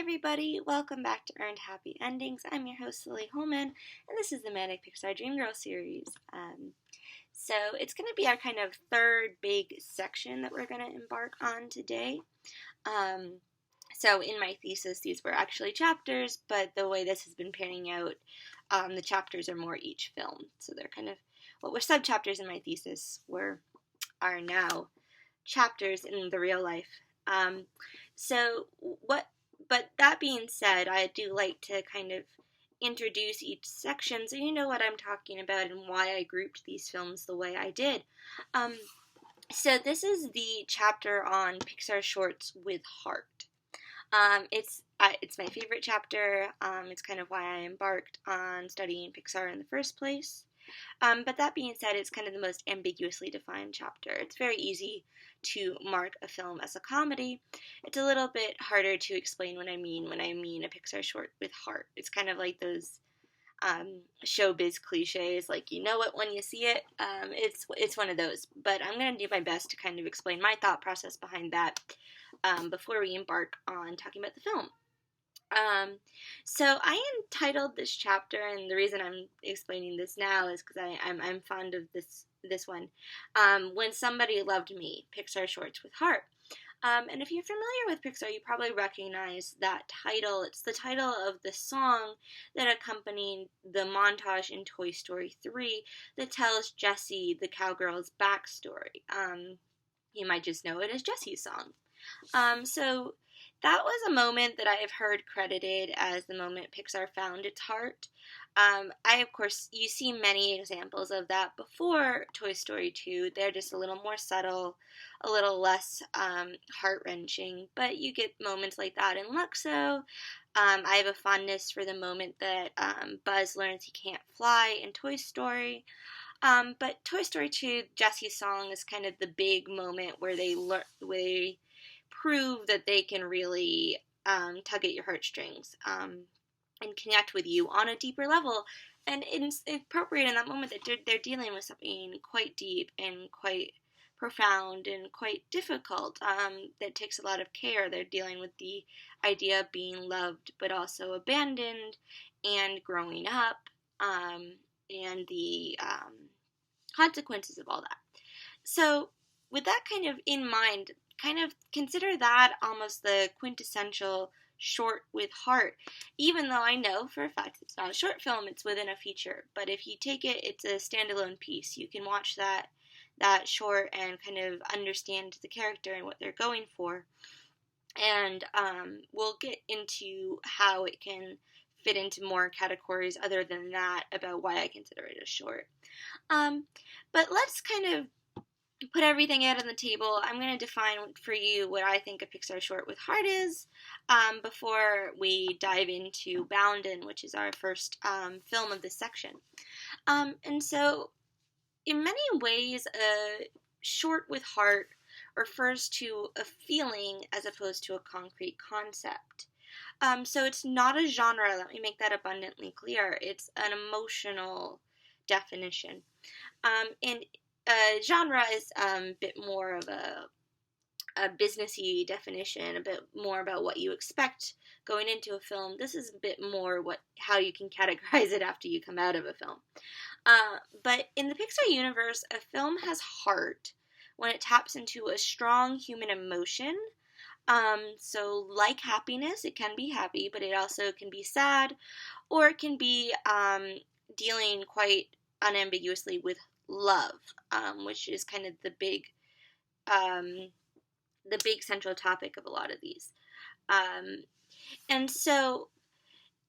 everybody, welcome back to Earned Happy Endings. I'm your host, Lily Holman, and this is the Manic Pixar Dream Girl series. So it's going to be our kind of third big section that we're going to embark on today. So in my thesis, these were actually chapters, but the way this has been panning out, the chapters are more each film. So they're kind of, what were sub-chapters in my thesis are now chapters in the real life. But that being said, I do like to kind of introduce each section so you know what I'm talking about and why I grouped these films the way I did. So this is the chapter on Pixar shorts with heart. It's my favorite chapter. It's kind of why I embarked on studying Pixar in the first place. But that being said, it's kind of the most ambiguously defined chapter. It's very easy to mark a film as a comedy. It's a little bit harder to explain when I mean a Pixar short with heart. It's kind of like those showbiz cliches, like you know it when you see it. It's one of those. But I'm going to do my best to kind of explain my thought process behind that before we embark on talking about the film. So I entitled this chapter, and the reason I'm explaining this now is because I'm fond of this one. When Somebody Loved Me, Pixar Shorts with Heart. And if you're familiar with Pixar, you probably recognize that title. It's the title of the song that accompanied the montage in Toy Story 3 that tells Jessie, the cowgirl's backstory. You might just know it as Jessie's song. So that was a moment that I have heard credited as the moment Pixar found its heart. Of course, you see many examples of that before Toy Story 2. They're just a little more subtle, a little less heart-wrenching, but you get moments like that in Luxo. I have a fondness for the moment that Buzz learns he can't fly in Toy Story. But Toy Story 2, Jessie's song is kind of the big moment where they prove that they can really tug at your heartstrings and connect with you on a deeper level. And it's appropriate in that moment that they're dealing with something quite deep and quite profound and quite difficult that takes a lot of care. They're dealing with the idea of being loved but also abandoned and growing up and the consequences of all that. So with that kind of in mind, kind of consider that almost the quintessential short with heart, even though I know for a fact it's not a short film, it's within a feature. But if you take it, it's a standalone piece. You can watch that short and kind of understand the character and what they're going for. And we'll get into how it can fit into more categories other than that about why I consider it a short. But let's kind of put everything out on the table. I'm going to define for you what I think a Pixar short with heart is before we dive into Boundin', which is our first film of this section. And so, in many ways, a short with heart refers to a feeling as opposed to a concrete concept. So it's not a genre, let me make that abundantly clear. It's an emotional definition. And genre is a bit more of a businessy definition, a bit more about what you expect going into a film. This is a bit more how you can categorize it after you come out of a film. But in the Pixar universe, a film has heart when it taps into a strong human emotion. So like happiness, it can be happy, but it also can be sad, or it can be dealing quite unambiguously with love, which is kind of the big central topic of a lot of these. And so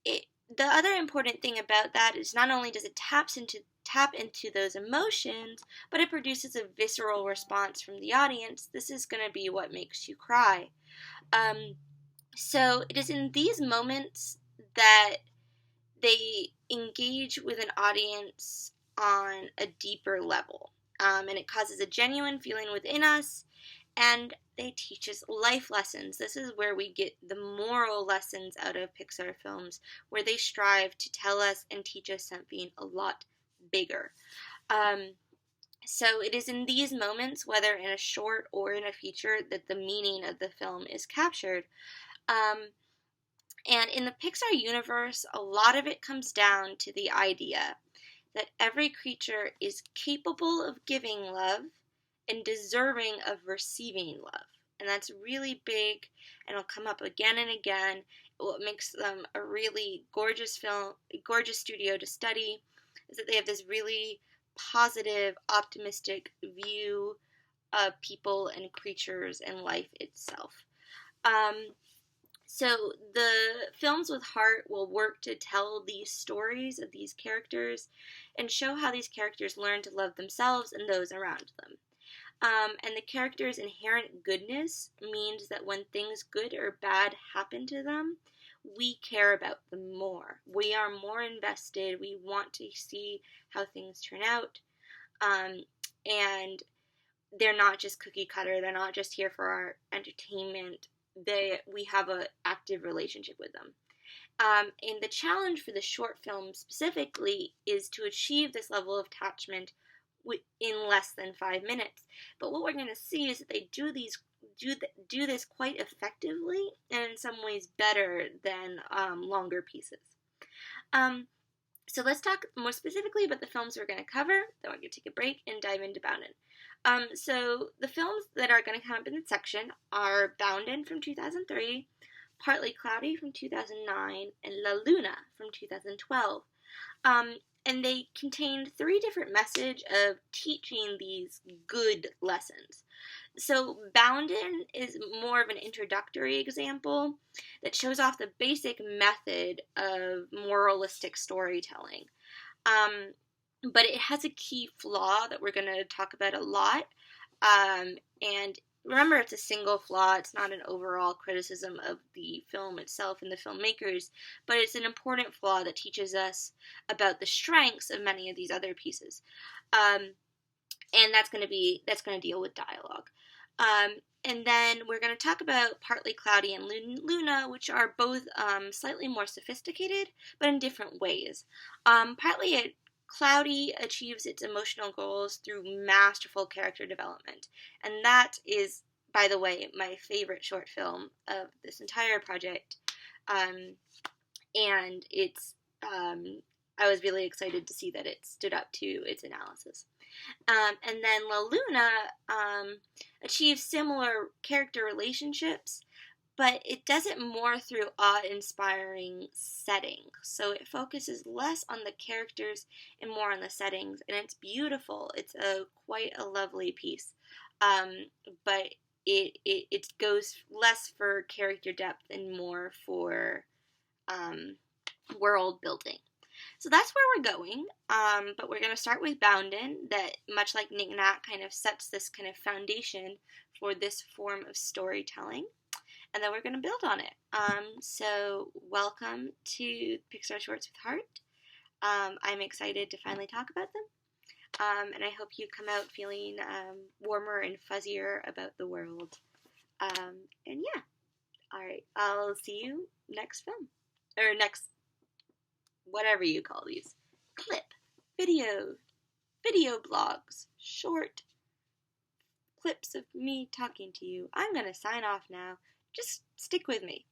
the other important thing about that is not only does it tap into those emotions, but it produces a visceral response from the audience. This is going to be what makes you cry. So it is in these moments that they engage with an audience on a deeper level, and it causes a genuine feeling within us, and they teach us life lessons. This is where we get the moral lessons out of Pixar films, where they strive to tell us and teach us something a lot bigger. So it is in these moments, whether in a short or in a feature, that the meaning of the film is captured. And in the Pixar universe, a lot of it comes down to the idea that every creature is capable of giving love and deserving of receiving love. And that's really big, and it'll come up again and again. What makes them a really gorgeous film, gorgeous studio to study, is that they have this really positive, optimistic view of people and creatures and life itself. So the films with heart will work to tell these stories of these characters and show how these characters learn to love themselves and those around them. And the character's inherent goodness means that when things good or bad happen to them, we care about them more. We are more invested. We want to see how things turn out. And they're not just cookie cutter. They're not just here for our entertainment. We have an active relationship with them. And the challenge for the short film specifically is to achieve this level of attachment in less than 5 minutes. But what we're going to see is that they do this quite effectively, and in some ways better than longer pieces. So let's talk more specifically about the films we're going to cover. Then we're going to take a break and dive into Boundin'. So the films that are going to come up in this section are Boundin' from 2003, Partly Cloudy from 2009, and La Luna from 2012. And they contained 3 different messages of teaching these good lessons. So Boundin' is more of an introductory example that shows off the basic method of moralistic storytelling. But it has a key flaw that we're going to talk about a lot. And remember, it's a single flaw. It's not an overall criticism of the film itself and the filmmakers, but it's an important flaw that teaches us about the strengths of many of these other pieces. And that's going to deal with dialogue. And then we're going to talk about Partly Cloudy and Luna, which are both slightly more sophisticated, but in different ways. Partly Cloudy achieves its emotional goals through masterful character development. And that is, by the way, my favorite short film of this entire project. And it's, I was really excited to see that it stood up to its analysis. And then La Luna achieves similar character relationships, but it does it more through awe-inspiring settings. So it focuses less on the characters and more on the settings, and it's beautiful. It's quite a lovely piece, but it goes less for character depth and more for world building. So that's where we're going, but we're going to start with Boundin', that, much like Knick Knack, kind of sets this kind of foundation for this form of storytelling, and then we're going to build on it. So welcome to Pixar Shorts with Heart. I'm excited to finally talk about them, and I hope you come out feeling warmer and fuzzier about the world. And yeah, alright, I'll see you next film, or next whatever you call these, clip, video blogs, short clips of me talking to you. I'm going to sign off now. Just stick with me.